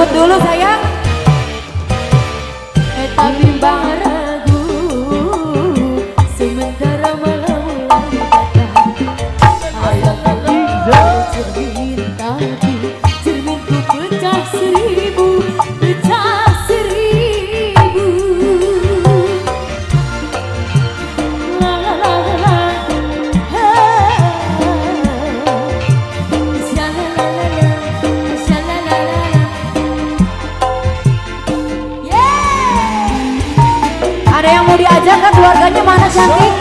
Duduk dulu sayang. Eta bimbang ragu sementara malam lagi datang. Ayah cermin tadi, cerminku pecah seribu, pecah seribu. La la la la, ha, sha la la la la, sha la la la la. Yeah. Ada yang mau diajak kan keluarganya mana cantik?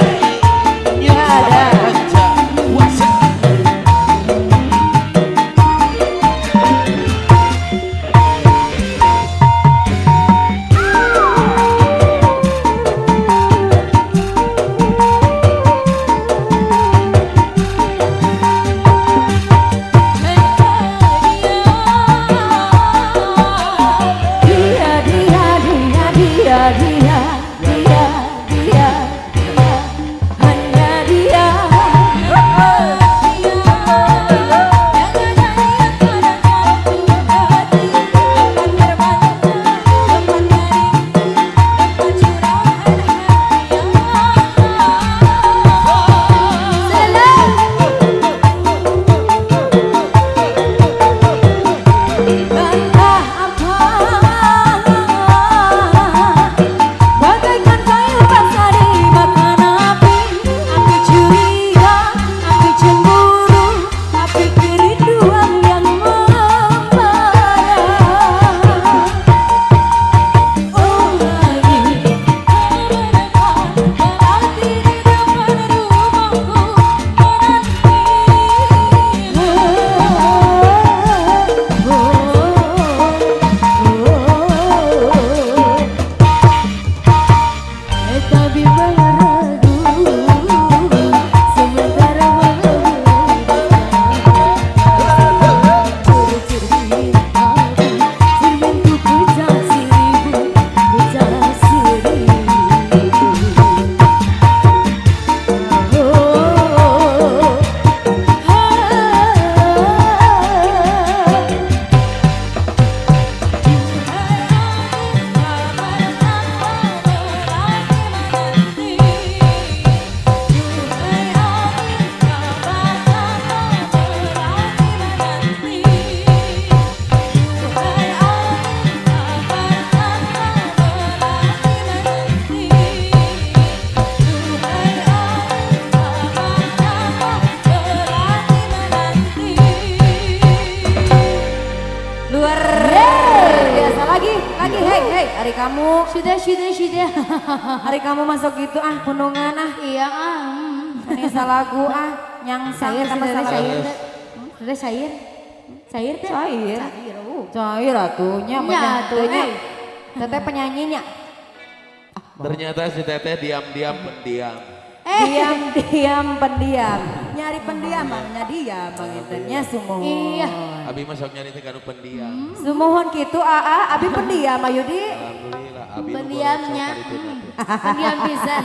Nggak ada. Hari kamu sudah hari kamu masuk gitu penungan iya ini lagu yang cair sudah cair atunya teteh penyanyinya ternyata si teteh diam-diam pendiam diam pendiam nyari pendiamannya dia bangetnya sumuhun iya abi masuk nyari teh kanu pendiam sumuhun gitu abi pendiam Ayudi alhamdulillah abi pendiamnya pendiam pisan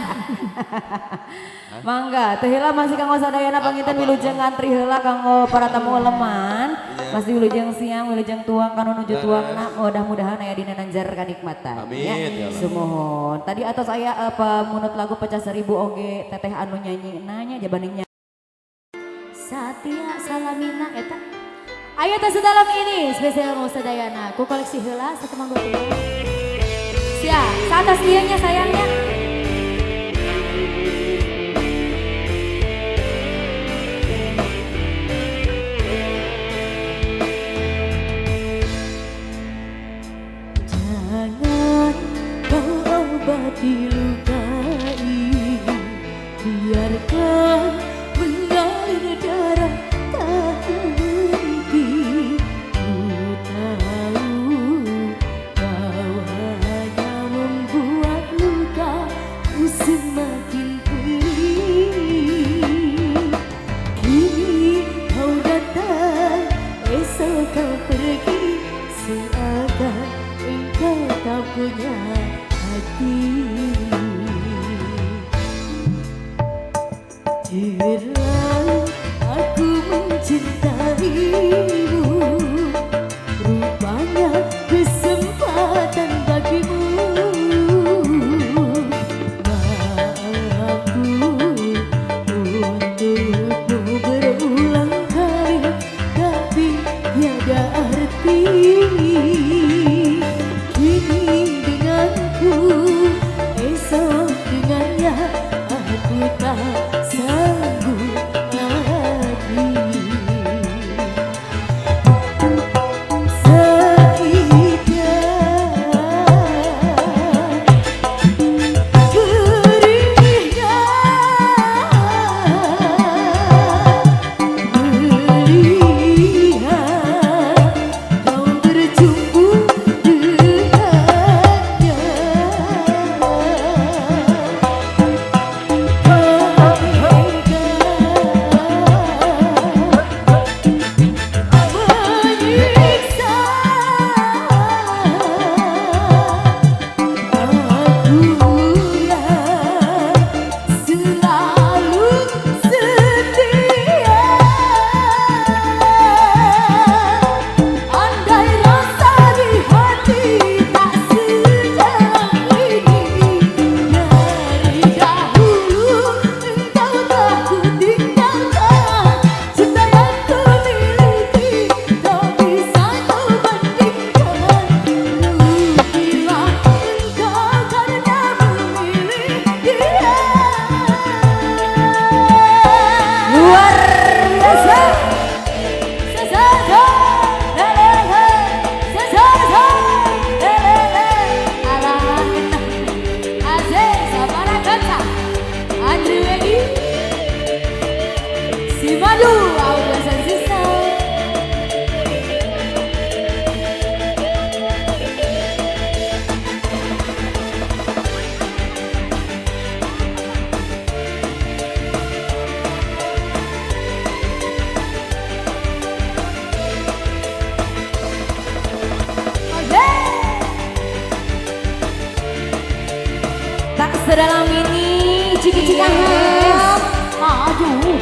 mangga teh heula masih kanggo sadayana panginten wilujeng ngantri heula kanggo para tamu leman masih wilujeng siang wilujeng tuang kanu nuju tuangna mudah-mudahan aya dina nanjar kanikmatan amin sumuhun tadi atos aya pamunut lagu pecah seribu oge teteh anu nyanyi nanya jabaningnya Satya Salamina eta ayo teh sedalam ini spesial kanggo sadayana ku koleksi heula satemang dua sia satas dianya sayangnya obati lukai biarkan mengalir darah tak henti ku tahu kau hanya membuat luka dalam ini Cikangas. Aduh.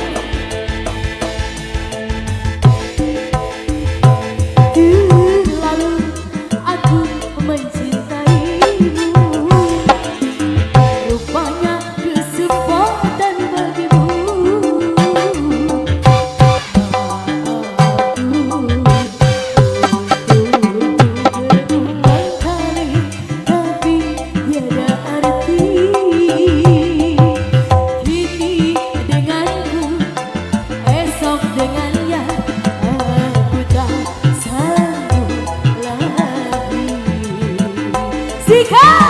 Lalu aku mencintaimu. Rupanya kesempatan bagimu. Berulang kali tapi tiada arti. Kini denganku, esok dengannya, aku tak sanggup lagi. Sikap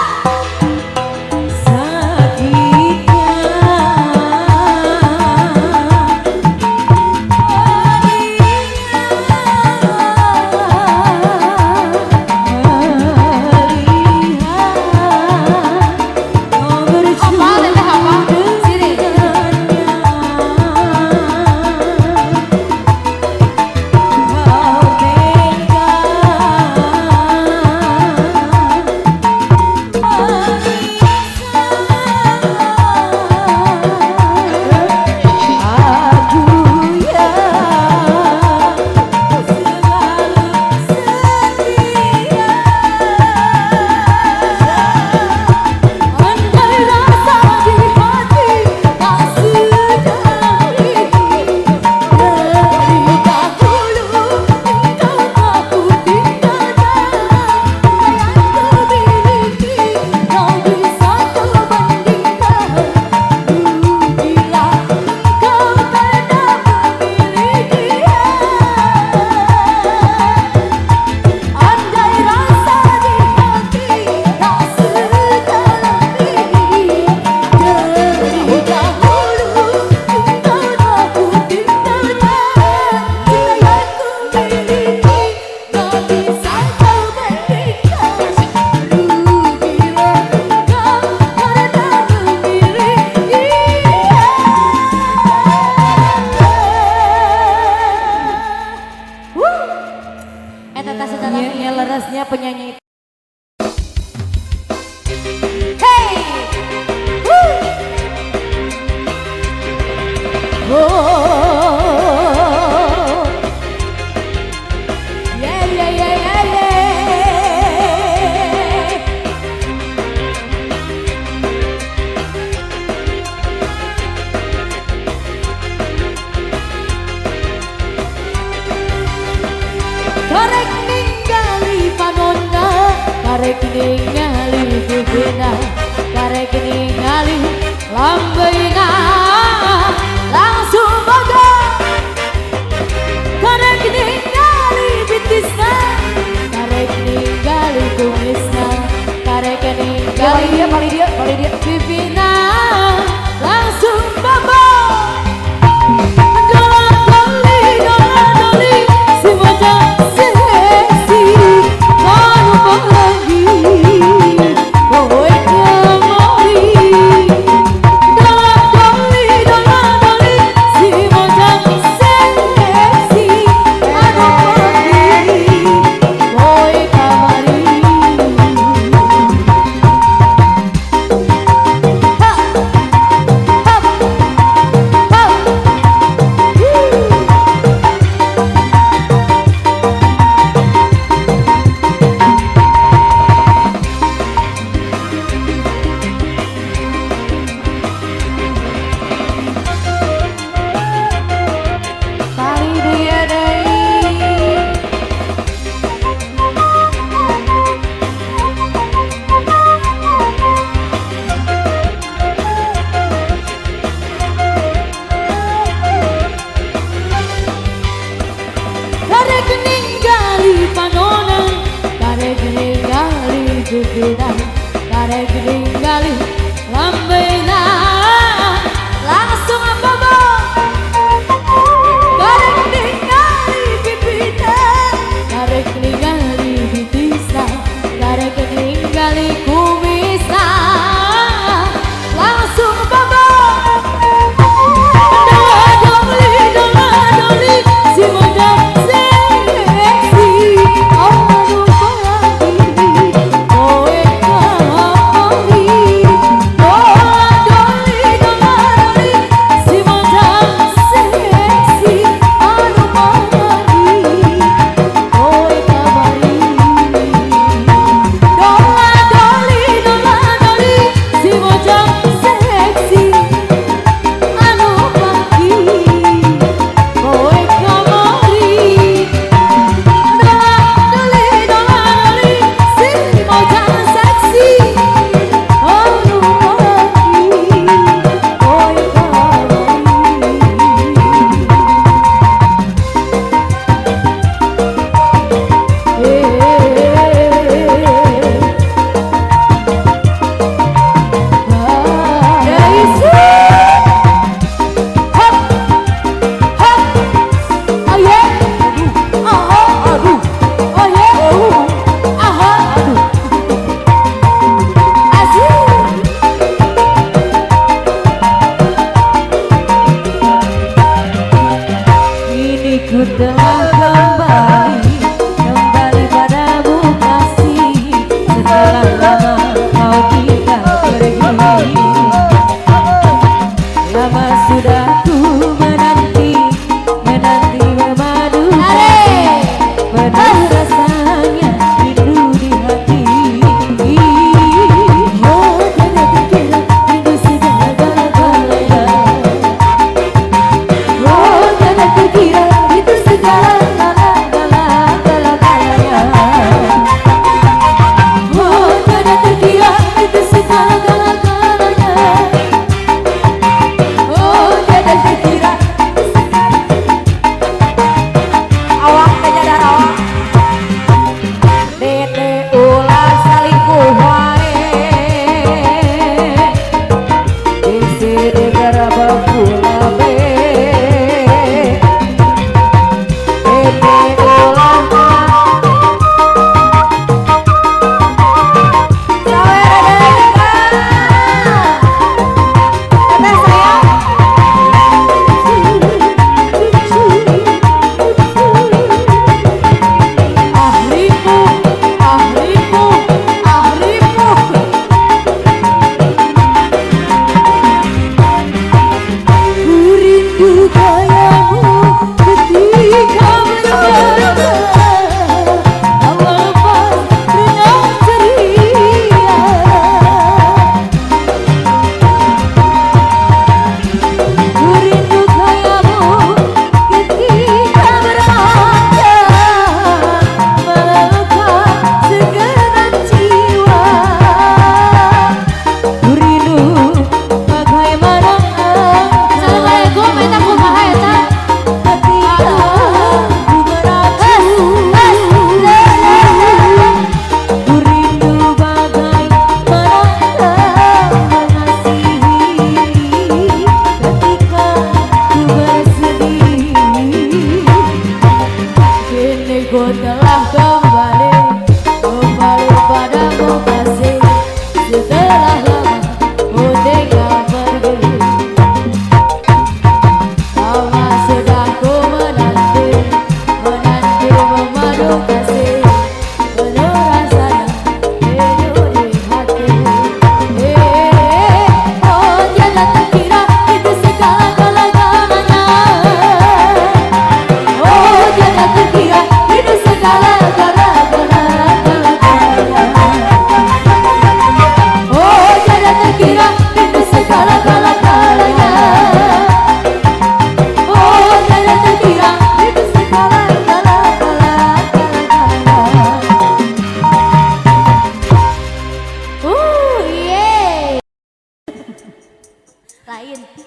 lerasnya penyanyi itu. Hey! Woo! Oh! Yeah, yeah, yeah, yeah, yeah. Karek ningali panonna, karek ningali bibina, karek ningali lambeina, langsung boga. Karek ningali bitisna, karek ningali kumisna, karek ningali bibina, langsung boga. Karek ningali lambeina, langsung apa bo? Karek ningali bibina, karek ningali bitisna, karek ningali kumisna, langsung apa bo? Doli, si muda seksi, oh lupa lagi.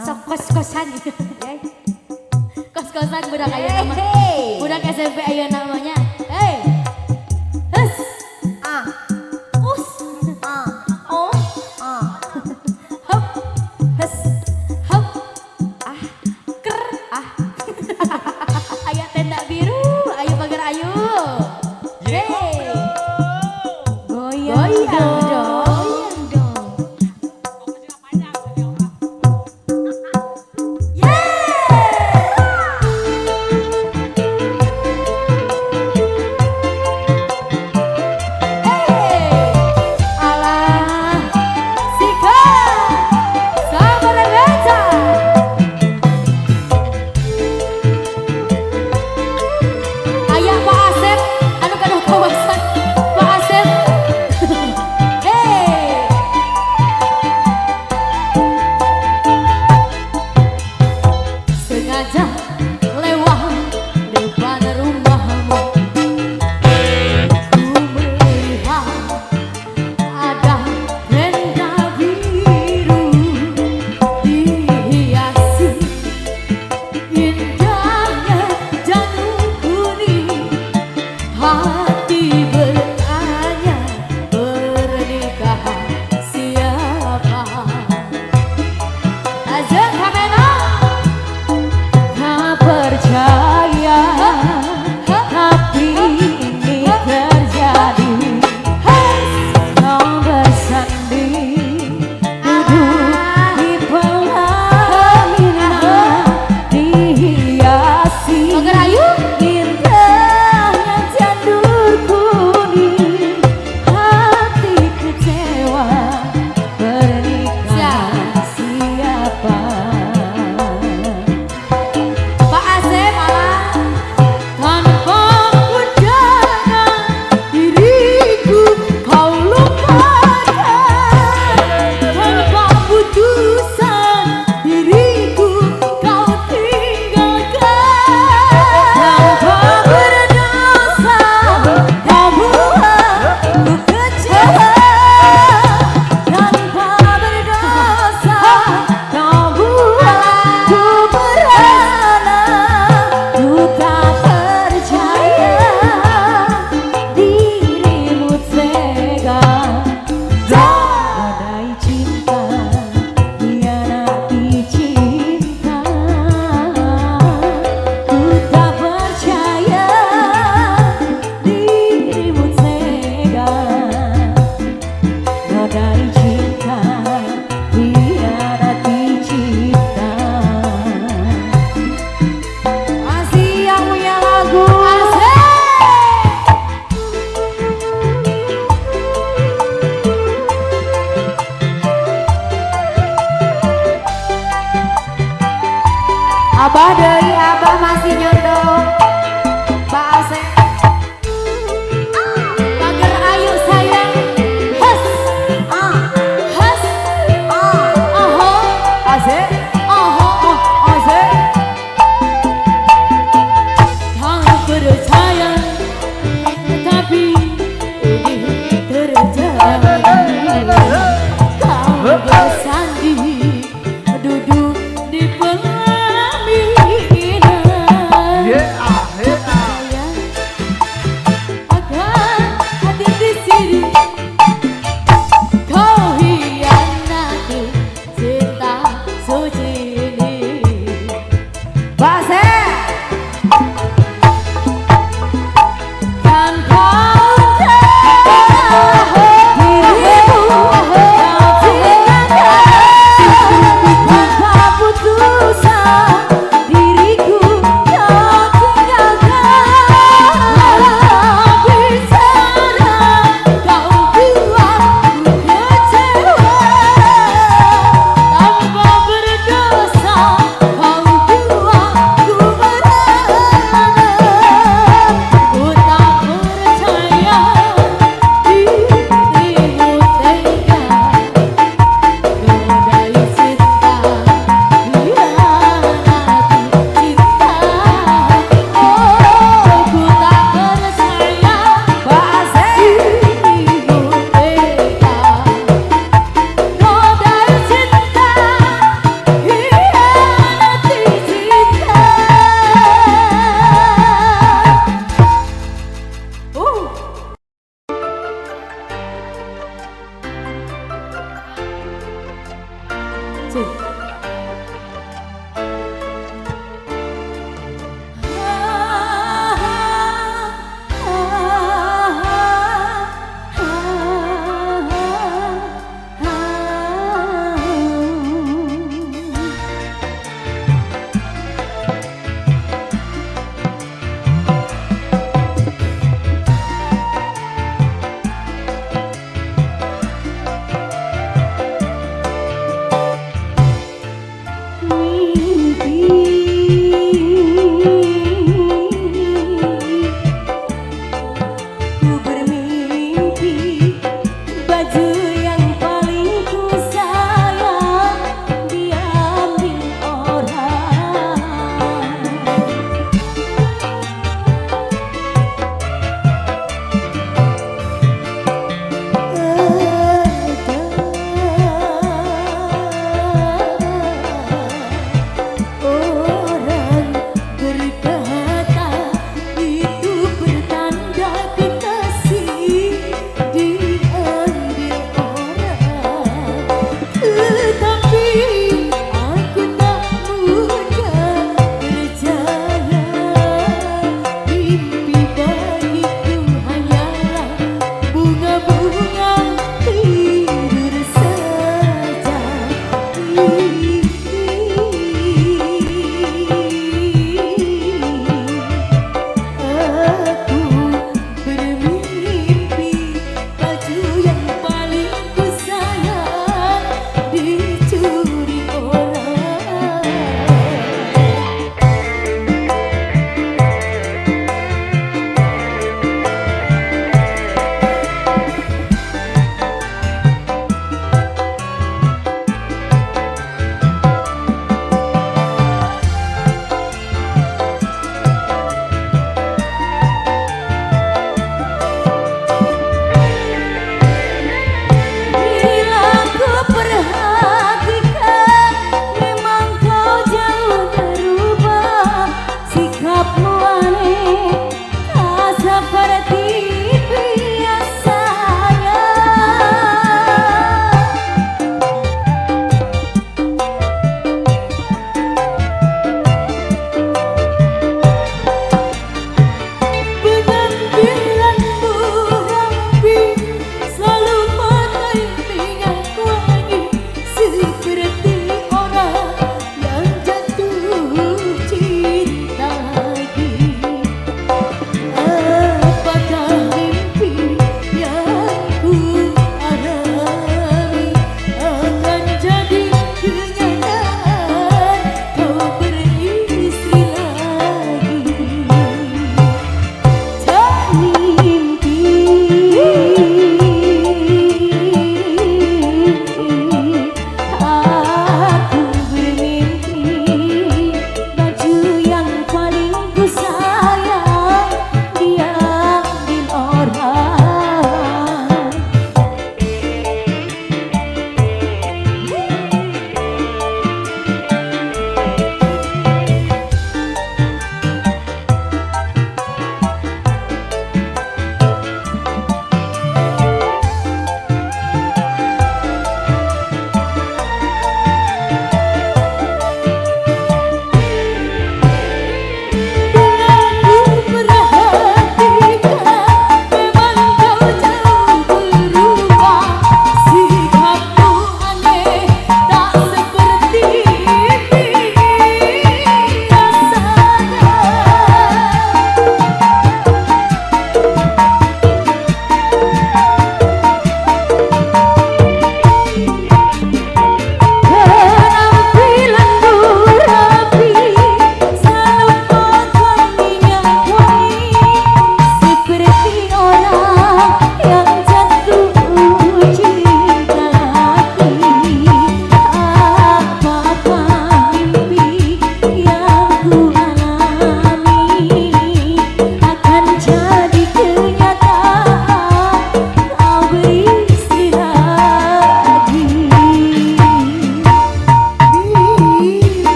Sok kos-kosan. Kos-kosan budak aya nama. Budak SMP aya namanya. Hey. Hus. Us. Oh. Hop. Hus. Hop. Ker. Aya tenda biru, ayo pagar ayo. Hey. Goyang dong. Abah dari Abah masih nyondong Mbak Asep. Pagar ayu sayang. Hus. Hus. Asep. Asep. Tak percaya, tapi ini terjadi. Kau bersanding duduk di pelaminan.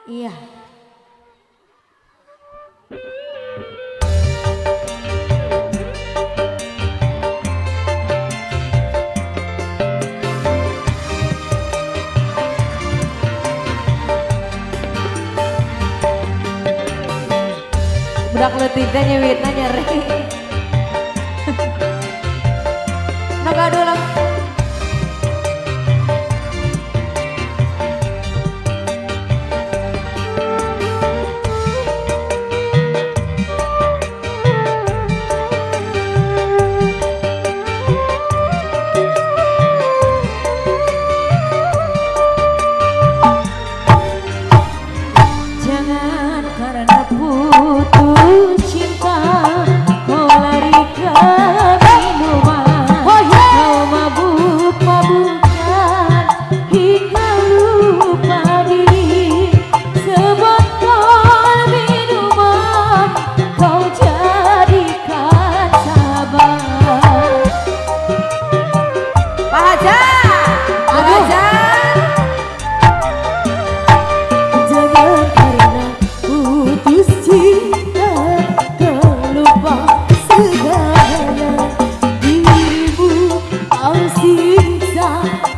Iya. Budak leutik teh nyewitna nyeri. Nagaduh lang. Jangan karena putus cinta kau lari ke minuman, kau mabuk-mabukan hingga lupa diri. Sebotol minuman kau jadikan sahabat. Pak Hajar, Pak Hajar. Jangan karena putus cinta kau lupa segalanya. Dirimu kau siksa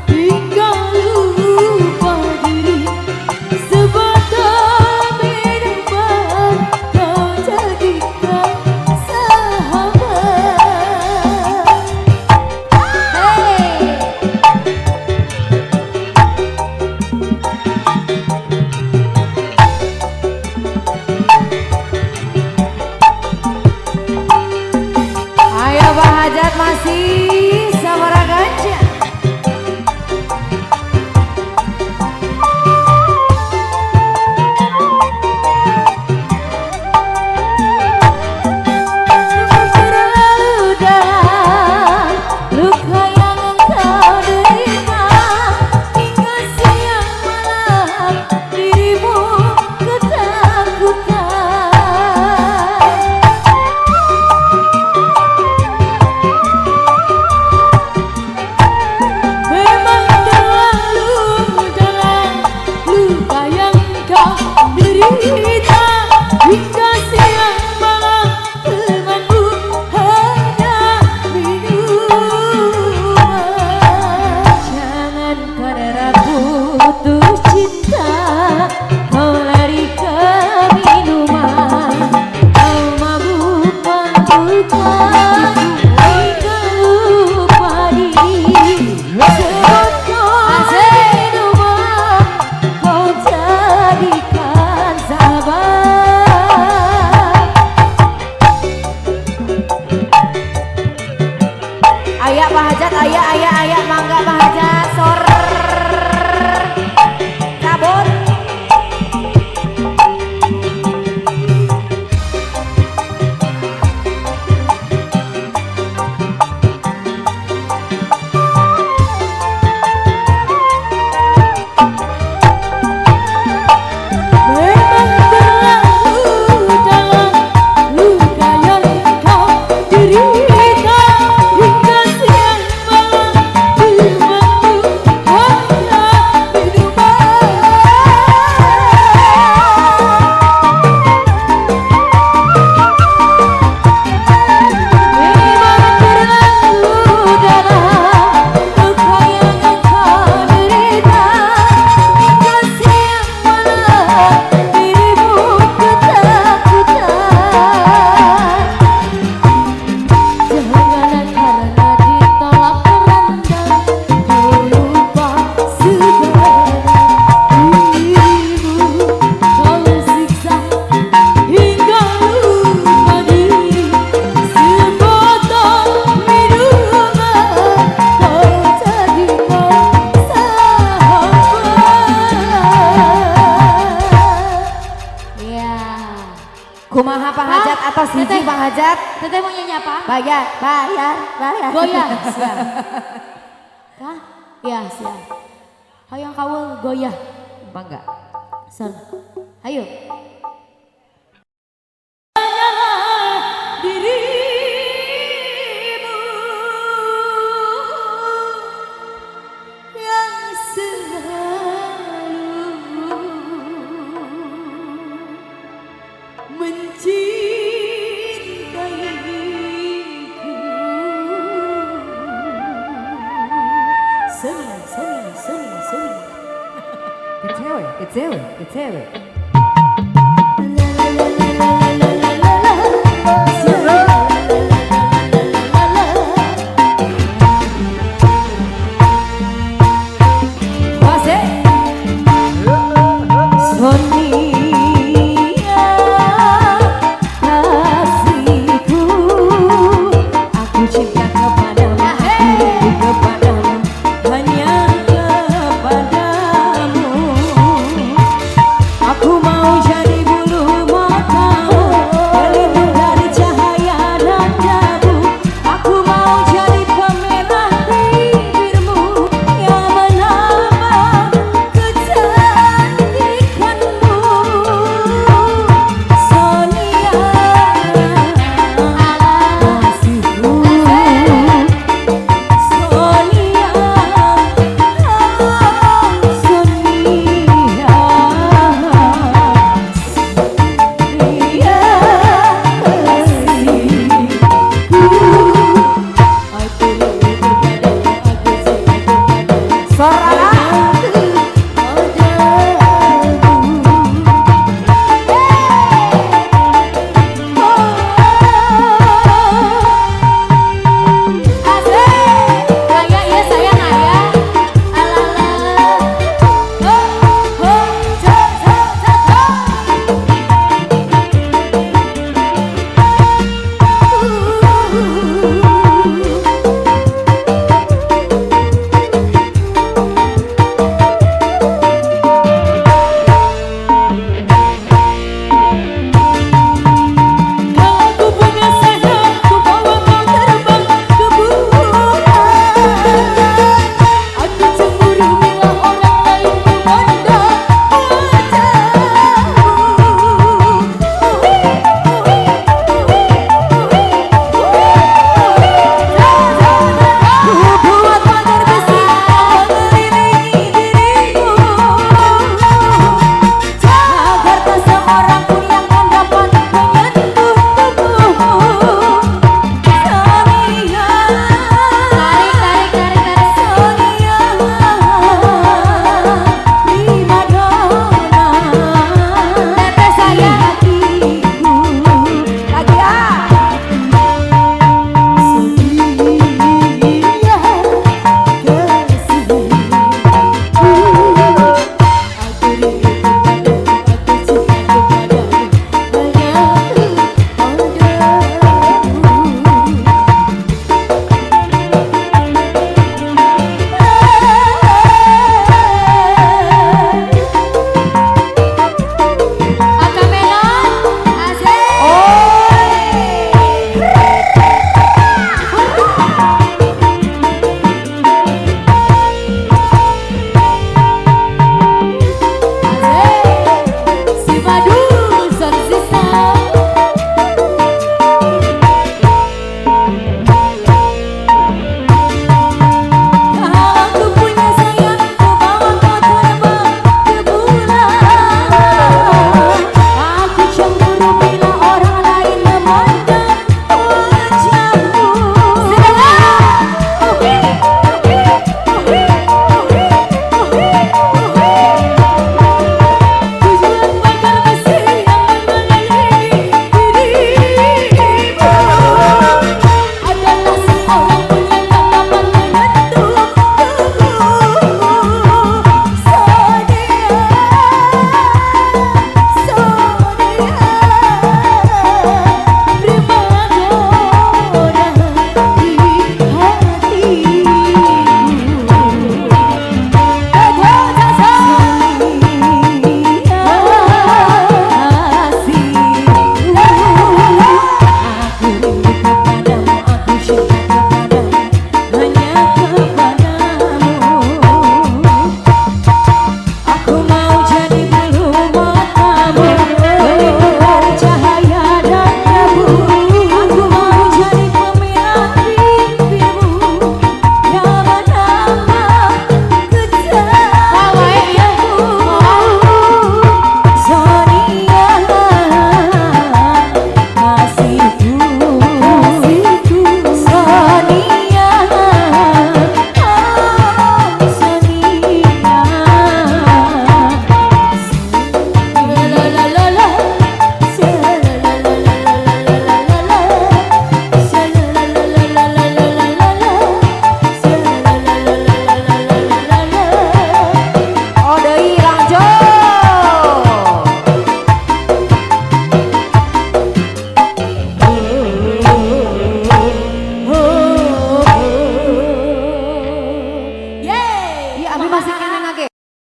hingga lupa diri. Sebotol minuman kau jadikan sahabat. Hey. Ayo Pak Hajat masih sabaraha ganja. Terlalu dalam luka yang engkau derita hingga siang malam dirimu ketakutan. Memang terlalu dalam luka yang kau derita hingga siang malam temanmu hanya minuman. Jangan karena putus cinta kau lari ke minuman, kau mabuk-mabukan hingga lupa diri. Sebotol minuman kau jadikan sahabat. Ayak Pak Hajat, ayak mangga Pak Hajat, sor cabut. Memang terlalu dalam luka yang kau derita hingga siang malam temanmu hanya Kumaha Pak Hajat atau siji Pak Hajat? Teteh mau nyanyi apa? Bayar. Goyah. Siap. Hah? Ya, siap. Hayang kawul goyah. Bangga. Son. Ayo. Dirimu yang selalu cewek, ke cewek.